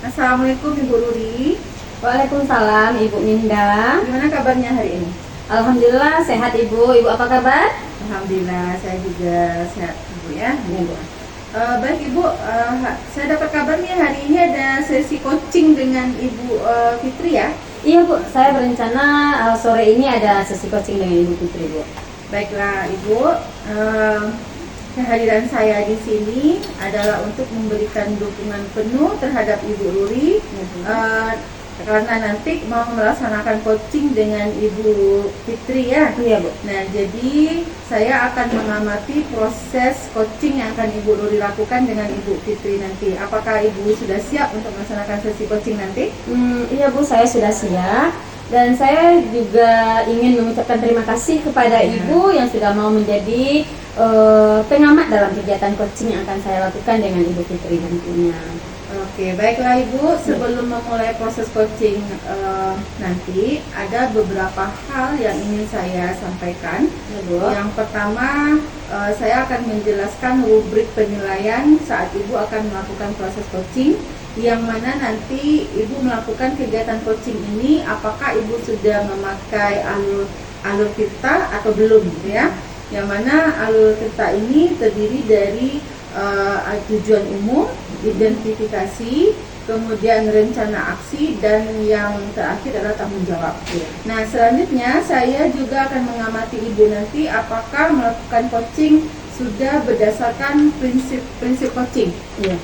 Assalamualaikum Ibu Ruri. Waalaikumsalam Ibu Minda. Gimana kabarnya hari ini? Alhamdulillah sehat Ibu. Ibu apa kabar? Alhamdulillah saya juga sehat Ibu ya. Ya, Bu. Baik Ibu, saya dapat kabar nih hari ini ada sesi coaching dengan Ibu Fitri ya. Iya Bu, saya berencana sore ini ada sesi coaching dengan Ibu Fitri Bu. Baiklah Ibu, kehadiran saya di sini adalah untuk memberikan dukungan penuh terhadap Ibu Ruri. Karena nanti mau melaksanakan coaching dengan Ibu Fitri ya. Iya Bu. Nah, jadi saya akan mengamati proses coaching yang akan Ibu Ruri lakukan dengan Ibu Fitri nanti. Apakah Ibu sudah siap untuk melaksanakan sesi coaching nanti? Iya Bu, saya sudah siap. Dan saya juga ingin mengucapkan terima kasih kepada Ibu yang sudah mau menjadi pengamat dalam kegiatan coaching yang akan saya lakukan dengan Ibu Fitri nantinya. Oke, baiklah Ibu. Sebelum memulai proses coaching nanti, ada beberapa hal yang ingin saya sampaikan. Ya, Bu. Yang pertama, saya akan menjelaskan rubrik penilaian saat Ibu akan melakukan proses coaching. Yang mana nanti Ibu melakukan kegiatan coaching ini, apakah Ibu sudah memakai alur Tirta atau belum, gitu ya? Yang mana alur Tirta ini terdiri dari tujuan umum, identifikasi, kemudian rencana aksi, dan yang terakhir adalah tanggung jawab. Nah, selanjutnya saya juga akan mengamati Ibu nanti apakah melakukan coaching sudah berdasarkan prinsip coaching. Iya.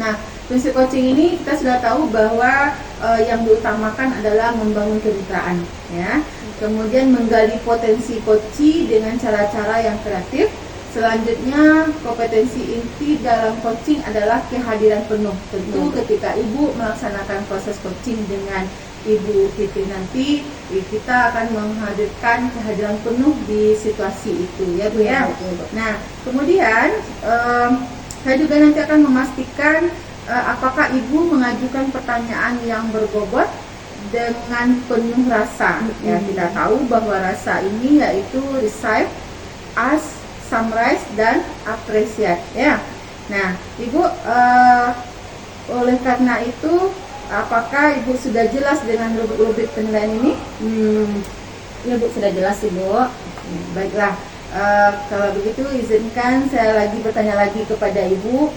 Nah, prinsip coaching ini kita sudah tahu bahwa yang diutamakan adalah membangun kemitraan, ya. Kemudian menggali potensi coachee dengan cara-cara yang kreatif. Selanjutnya, kompetensi inti dalam coaching adalah kehadiran penuh. Tentu ketika Ibu melaksanakan proses coaching dengan Ibu Fitri nanti, kita akan menghadirkan kehadiran penuh di situasi itu, ya Bu ya. Nah, kemudian saya juga nanti akan memastikan apakah Ibu mengajukan pertanyaan yang berbobot dengan penuh rasa. Ya, kita tahu bahwa rasa ini yaitu receive, ask, summarize, dan appreciate ya. Nah, Ibu oleh karena itu, apakah Ibu sudah jelas dengan rubrik penilaian ini? Ya Bu, sudah jelas Ibu. Baiklah, kalau begitu izinkan saya lagi bertanya lagi kepada Ibu.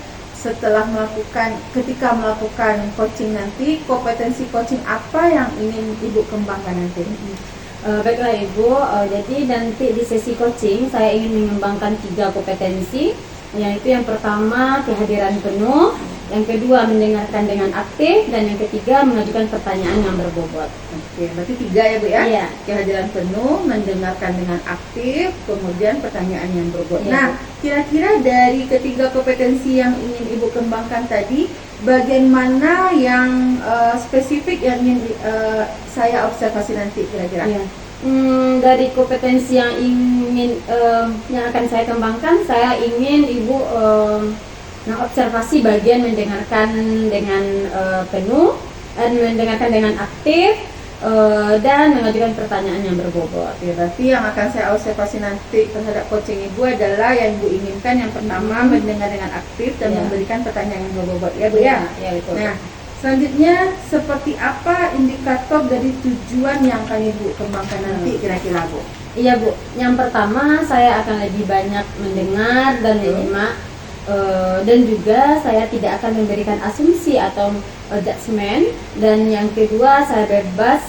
Ketika melakukan coaching nanti, kompetensi coaching apa yang ingin Ibu kembangkan nanti? Baiklah Ibu, jadi nanti di sesi coaching saya ingin mengembangkan 3 kompetensi, yaitu yang pertama kehadiran penuh, yang kedua mendengarkan dengan aktif, dan yang ketiga mengajukan pertanyaan yang berbobot. Oke, berarti 3 ya Bu ya? Iya. Kehadiran penuh, mendengarkan dengan aktif, kemudian pertanyaan yang berbobot. Iya. Nah, kira-kira dari ketiga kompetensi yang ingin Ibu kembangkan tadi, bagian mana yang spesifik yang ingin saya observasi nanti kira-kira? Iya. Dari kompetensi yang yang akan saya kembangkan, saya ingin Ibu observasi bagian mendengarkan dengan penuh, dan mendengarkan dengan aktif, dan mengajukan pertanyaan yang berbobot. Oke, berarti yang akan saya observasi nanti terhadap coaching Ibu adalah yang Ibu inginkan. Yang pertama mendengar dengan aktif dan memberikan pertanyaan yang berbobot ya Bu ya? Iya, betul. Nah, selanjutnya seperti apa indikator dari tujuan yang akan Ibu kembangkan nanti kira-kira Bu? Iya Bu, yang pertama saya akan lebih banyak mendengar dan menyimak, dan juga saya tidak akan memberikan asumsi atau judgement, dan yang kedua saya bebas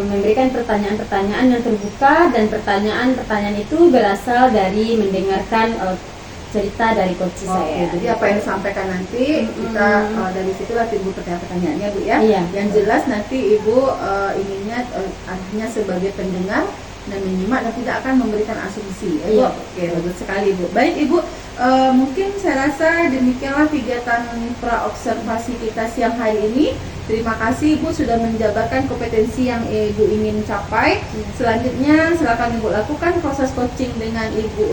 memberikan pertanyaan-pertanyaan yang terbuka, dan pertanyaan-pertanyaan itu berasal dari mendengarkan cerita dari coach saya. Jadi apa yang disampaikan nanti kita dari situlah timbul pertanyaan-pertanyaannya Bu ya. Iya. Yang jelas nanti Ibu inginnya artinya sebagai pendengar dan menyimak dan tidak akan memberikan asumsi ya Bu. Iya. Oke, bagus sekali Bu. Baik Ibu, mungkin saya rasa demikianlah kegiatan praobservasi kita siang hari ini. Terima kasih Ibu sudah menjabarkan kompetensi yang Ibu ingin capai. Selanjutnya silakan Ibu lakukan proses coaching dengan Ibu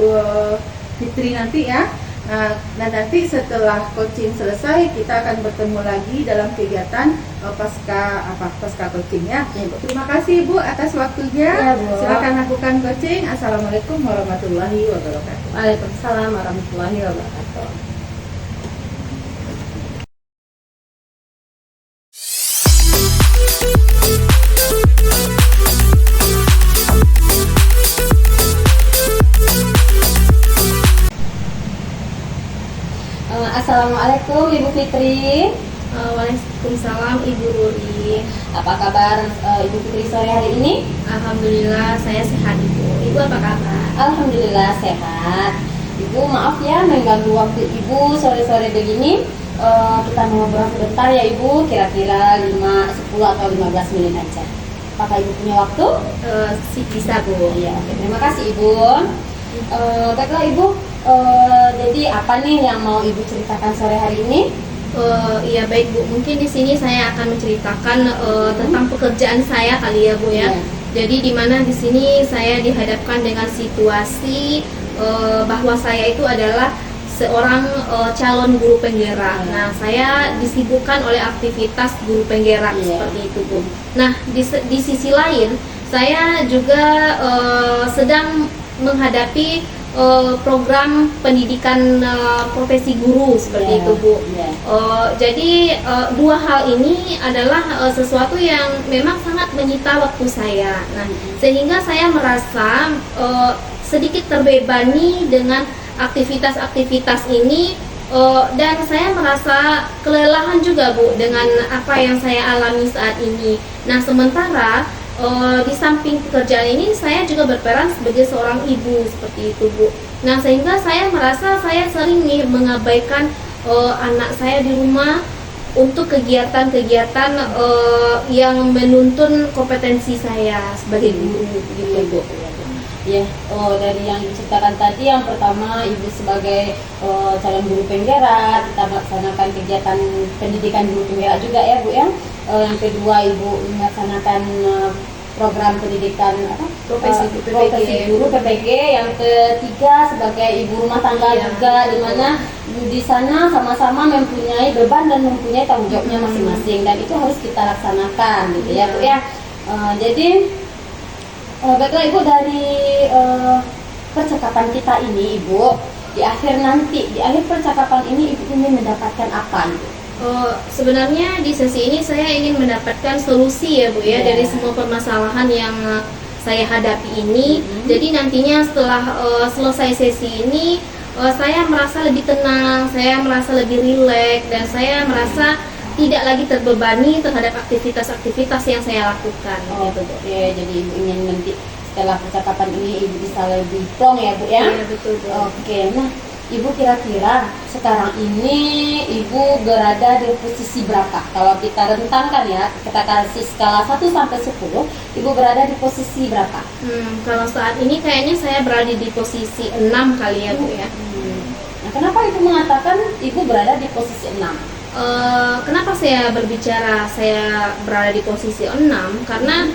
Fitri nanti ya. Nah, dan nanti setelah coaching selesai kita akan bertemu lagi dalam kegiatan pasca coaching ya. Terima kasih Ibu atas waktunya. Ya, Bu. Silakan lakukan coaching. Assalamualaikum warahmatullahi wabarakatuh. Waalaikumsalam warahmatullahi wabarakatuh. Fitri. Waalaikumsalam Ibu Ruri. Apa kabar Ibu Fitri sore hari ini? Alhamdulillah saya sehat Ibu. Ibu apa kabar? Alhamdulillah sehat. Ibu maaf ya mengganggu waktu Ibu sore-sore begini. Kita mau ngobrol sebentar ya Ibu, kira-kira 5, 10 atau 15 menit aja. Apakah Ibu punya waktu? Bisa Bu. Iya, oke. Terima kasih Ibu. Baiklah Ibu, jadi apa nih yang mau Ibu ceritakan sore hari ini? Iya baik Bu. Mungkin di sini saya akan menceritakan tentang pekerjaan saya kali ya Bu ya. Iya. Jadi di mana di sini saya dihadapkan dengan situasi bahwa saya itu adalah seorang calon guru penggerak. Iya. Nah, saya disibukkan oleh aktivitas guru penggerak Iya. seperti itu Bu. Nah, di sisi lain saya juga sedang menghadapi program pendidikan profesi guru seperti Iya. itu Bu. Iya. Jadi dua hal ini adalah sesuatu yang memang sangat menyita waktu saya. Nah, sehingga saya merasa sedikit terbebani dengan aktivitas-aktivitas ini, dan saya merasa kelelahan juga Bu dengan apa yang saya alami saat ini. Nah, sementara di samping pekerjaan ini saya juga berperan sebagai seorang ibu seperti itu Bu. Nah, sehingga saya merasa saya sering nih mengabaikan anak saya di rumah untuk kegiatan-kegiatan yang menuntun kompetensi saya sebagai guru gitu Bu. Ya, dari yang diceritakan tadi, yang pertama Ibu sebagai calon guru penggerak, kita melaksanakan kegiatan pendidikan guru penggerak juga ya Bu ya. Yang kedua Ibu melaksanakan program pendidikan Profesi profesi guru PPG. Yang ketiga sebagai ibu rumah tangga Iya. juga, di mana di sana sama-sama mempunyai beban dan mempunyai tanggung jawabnya masing-masing, dan itu harus kita laksanakan gitu ya Bu ya. Jadi baiklah Ibu, dari percakapan kita ini Ibu, di akhir percakapan ini Ibu ingin mendapatkan apa Ibu? Sebenarnya di sesi ini saya ingin mendapatkan solusi ya Bu ya, Iya. dari semua permasalahan yang saya hadapi ini. Jadi nantinya setelah selesai sesi ini, saya merasa lebih tenang, saya merasa lebih rileks, dan saya merasa tidak lagi terbebani terhadap aktivitas-aktivitas yang saya lakukan. Gitu, Bu. Oke, jadi Ibu ingin nanti setelah percakapan ini Ibu bisa lebih plong ya Bu ya? Iya, betul Bu. Oke, nah Ibu kira-kira sekarang ini Ibu berada di posisi berapa? Kalau kita rentangkan ya, kita kasih skala 1 sampai 10, Ibu berada di posisi berapa? Kalau saat ini kayaknya saya berada di posisi 6 kali ya Bu ya. Nah, kenapa Ibu mengatakan Ibu berada di posisi 6? Kenapa saya berbicara saya berada di posisi 6? Karena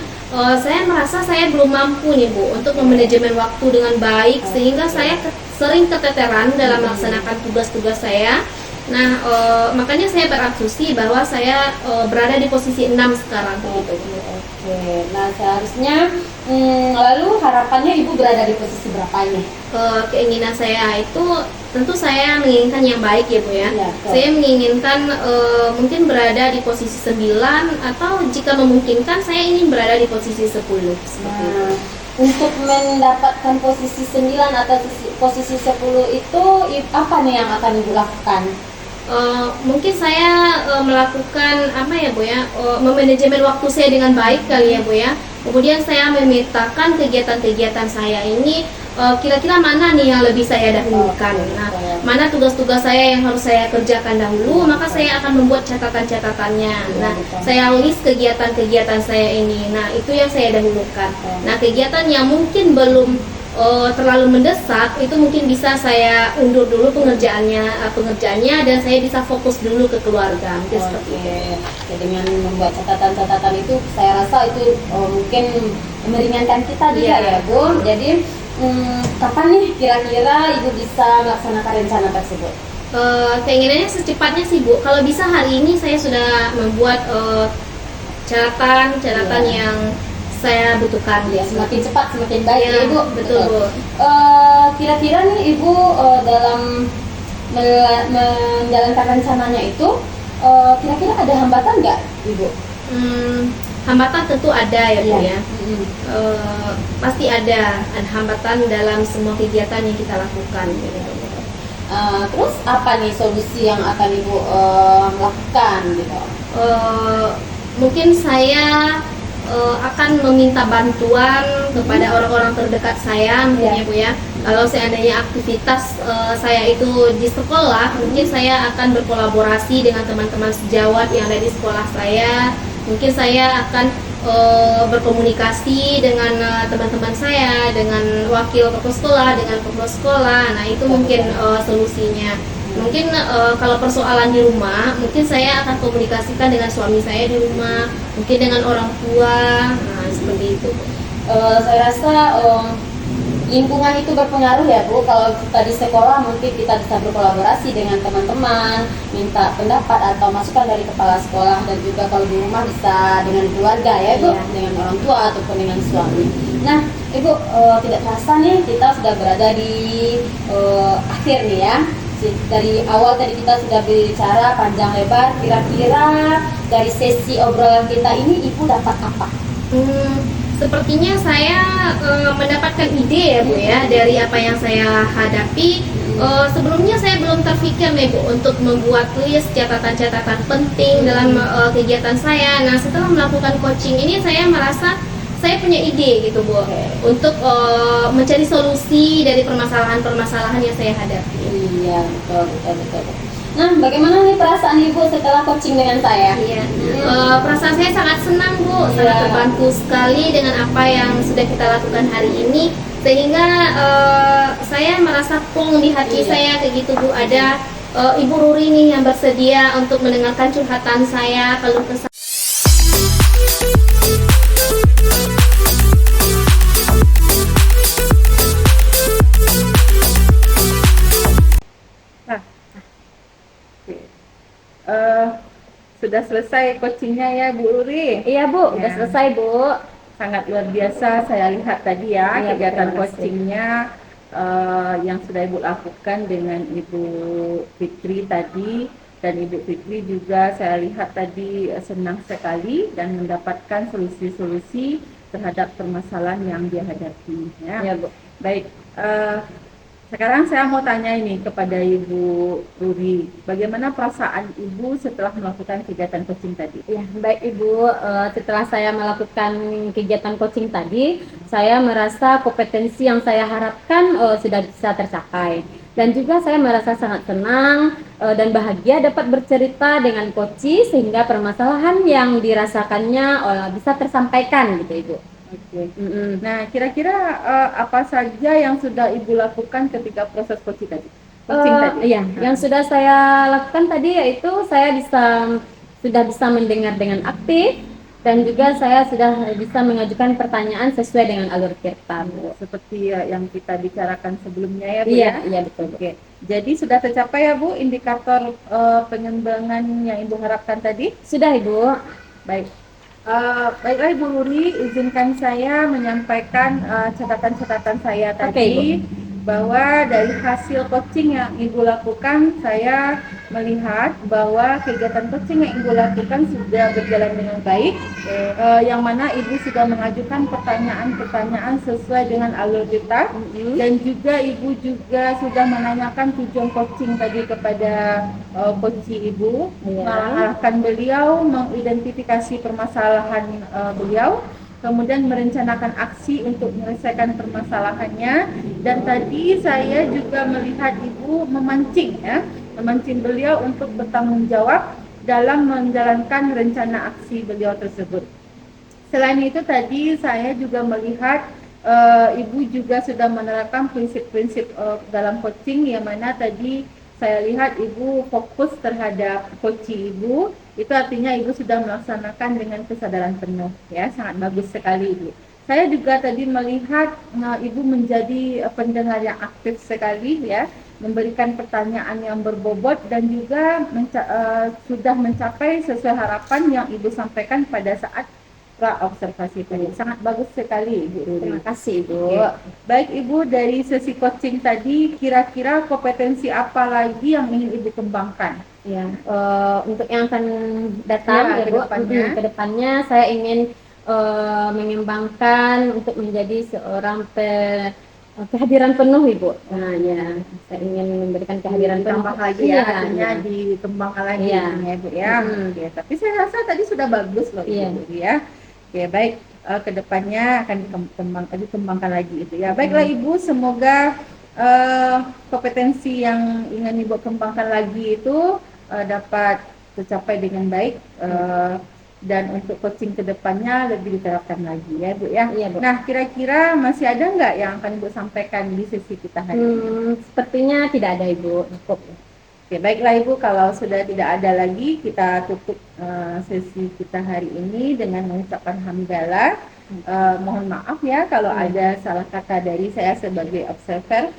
saya merasa saya belum mampu nih Bu untuk memanajemen waktu dengan baik, sehingga saya sering keteteran dalam melaksanakan tugas-tugas saya. Nah, makanya saya berasumsi bahwa saya berada di posisi 6 sekarang begitu. Oke, nah seharusnya lalu harapannya Ibu berada di posisi berapa ini? Keinginan saya itu tentu saya menginginkan yang baik ya Bu ya. Iya, betul. Saya menginginkan mungkin berada di posisi 9, atau jika memungkinkan saya ingin berada di posisi 10 seperti itu. Nah, untuk mendapatkan posisi 9 atau posisi 10 itu apa nih yang akan Ibu lakukan? Mungkin saya melakukan apa ya Bu ya, memanajemen waktu saya dengan baik kali ya Bu ya. Kemudian saya memetakan kegiatan-kegiatan saya ini, kira-kira mana nih yang lebih saya dahulukan. Nah, mana tugas-tugas saya yang harus saya kerjakan dahulu, maka saya akan membuat catatan-catatannya. Nah, saya list kegiatan-kegiatan saya ini. Nah, itu yang saya dahulukan. Nah, kegiatan yang mungkin belum terlalu mendesak, itu mungkin bisa saya undur dulu pengerjaannya, dan saya bisa fokus dulu ke keluarga. Mungkin seperti itu. Oke, dengan membuat catatan-catatan itu saya rasa itu mungkin meringankan kita juga ya Bu. Jadi kapan nih kira-kira Ibu bisa melaksanakan rencana tersebut? Keinginannya secepatnya sih Bu. Kalau bisa hari ini saya sudah membuat catatan yang saya butuhkan. Ya, semakin cepat semakin baik ya, Ibu. Betul Bu. Kira-kira nih Ibu dalam menjalankan rencananya itu kira-kira ada hambatan nggak Ibu? Hambatan tentu ada ya Bu ya. Mm-mm. Pasti ada hambatan dalam semua kegiatan yang kita lakukan. Terus apa nih solusi yang akan Ibu lakukan gitu? Mungkin saya akan meminta bantuan kepada orang-orang terdekat saya, mungkin ya Bu ya. Kalau seandainya aktivitas saya itu di sekolah, mungkin saya akan berkolaborasi dengan teman-teman sejawat yang ada di sekolah saya. Mungkin saya akan berkomunikasi dengan teman-teman saya, dengan wakil kepala sekolah, dengan kepala sekolah. Nah itu mungkin solusinya. Mungkin kalau persoalan di rumah, mungkin saya akan komunikasikan dengan suami saya di rumah, mungkin dengan orang tua, nah seperti itu. Saya rasa lingkungan itu berpengaruh ya Bu. Kalau kita di sekolah mungkin kita bisa berkolaborasi dengan teman-teman, minta pendapat atau masukan dari kepala sekolah, dan juga kalau di rumah bisa dengan keluarga ya Bu, dengan orang tua ataupun dengan suami. Nah Ibu, tidak terasa nih kita sudah berada di akhir nih ya. Dari awal tadi kita sudah bicara panjang lebar, kira-kira dari sesi obrolan kita ini Ibu dapat apa? Sepertinya saya mendapatkan ide ya Bu ya dari apa yang saya hadapi. Sebelumnya saya belum terpikir nih Bu untuk membuat list catatan-catatan penting dalam kegiatan saya. Nah setelah melakukan coaching ini saya merasa saya punya ide gitu Bu, untuk mencari solusi dari permasalahan-permasalahan yang saya hadapi. Iya betul. Nah bagaimana nih perasaan Ibu setelah coaching dengan saya? Iya, perasaan saya sangat senang Bu, sangat terbantu sekali dengan apa yang sudah kita lakukan hari ini, sehingga saya merasa plong di hati saya kayak gitu Bu. Ada Ibu Ruri nih yang bersedia untuk mendengarkan curhatan saya, keluh kesah. Sudah selesai coachingnya ya Bu Ruri? Iya Bu, udah selesai Bu. Sangat luar biasa saya lihat tadi ya, kegiatan coachingnya yang sudah Ibu lakukan dengan Ibu Fitri tadi. Dan Ibu Fitri juga saya lihat tadi senang sekali dan mendapatkan solusi-solusi terhadap permasalahan yang dia hadapi ya. Bu. Baik, sekarang saya mau tanya ini kepada Ibu Ruri, bagaimana perasaan Ibu setelah melakukan kegiatan coaching tadi? Ya, baik Ibu, setelah saya melakukan kegiatan coaching tadi, saya merasa kompetensi yang saya harapkan sudah bisa tercapai. Dan juga saya merasa sangat senang dan bahagia dapat bercerita dengan coach sehingga permasalahan yang dirasakannya bisa tersampaikan gitu Ibu. Oke. Nah, kira-kira apa saja yang sudah Ibu lakukan ketika proses coaching tadi? Iya, yang sudah saya lakukan tadi yaitu saya sudah bisa mendengar dengan aktif, dan juga saya sudah bisa mengajukan pertanyaan sesuai dengan alur kita, Bu. Seperti yang kita bicarakan sebelumnya ya Bu. Iya betul. Oke. Jadi sudah tercapai ya Bu indikator pengembangan yang Ibu harapkan tadi? Sudah Ibu. Baik. Baiklah Ibu Ruri, izinkan saya menyampaikan catatan-catatan saya tadi. Bahwa dari hasil coaching yang Ibu lakukan, saya melihat bahwa kegiatan coaching yang Ibu lakukan sudah berjalan dengan baik, yang mana Ibu sudah mengajukan pertanyaan-pertanyaan sesuai dengan alur kita, dan juga Ibu juga sudah menanyakan tujuan coaching tadi kepada coach Ibu, mengarahkan beliau, mengidentifikasi permasalahan beliau, kemudian merencanakan aksi untuk menyelesaikan permasalahannya. Dan tadi saya juga melihat Ibu memancing beliau untuk bertanggung jawab dalam menjalankan rencana aksi beliau tersebut. Selain itu tadi saya juga melihat Ibu juga sudah menerapkan prinsip-prinsip dalam coaching, yang mana tadi saya lihat Ibu fokus terhadap coach Ibu. Itu artinya Ibu sudah melaksanakan dengan kesadaran penuh ya, sangat bagus sekali Ibu. Saya juga tadi melihat Ibu menjadi pendengar yang aktif sekali ya, memberikan pertanyaan yang berbobot, dan juga sudah mencapai sesuai harapan yang Ibu sampaikan pada saat observasi tadi. Sangat bagus sekali Ibu Ruri. Terima kasih Ibu. Baik Ibu, dari sesi coaching tadi kira-kira kompetensi apa lagi yang ingin Ibu kembangkan? Ya, untuk yang akan datang ke depannya saya ingin mengembangkan untuk menjadi seorang kehadiran penuh Ibu. Nah ya, saya ingin memberikan kehadiran penuh. Ditambah lagi Iya, ya, artinya iya. dikembangkan lagi Iya. ya Bu ya. Oke, tapi saya rasa tadi sudah bagus loh Iya. Ibu ya. Oke, baik, kedepannya akan dikembangkan lagi itu ya. Baiklah Ibu, semoga kompetensi yang ingin Ibu kembangkan lagi itu dapat tercapai dengan baik, dan untuk coaching kedepannya lebih diterapkan lagi ya Bu ya. Iya, Bu. Nah, kira-kira masih ada nggak yang akan Ibu sampaikan di sesi kita hari ini? Sepertinya tidak ada Ibu. Cukup. Oke, baiklah Ibu, kalau sudah tidak ada lagi, kita tutup sesi kita hari ini dengan mengucapkan hamdalah. Mohon maaf ya kalau ada salah kata dari saya sebagai observer.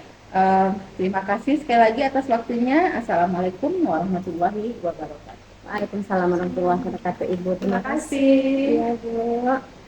Terima kasih sekali lagi atas waktunya. Assalamualaikum warahmatullahi wabarakatuh. Waalaikumsalam warahmatullahi wabarakatuh Ibu. Terima kasih. Iya Bu.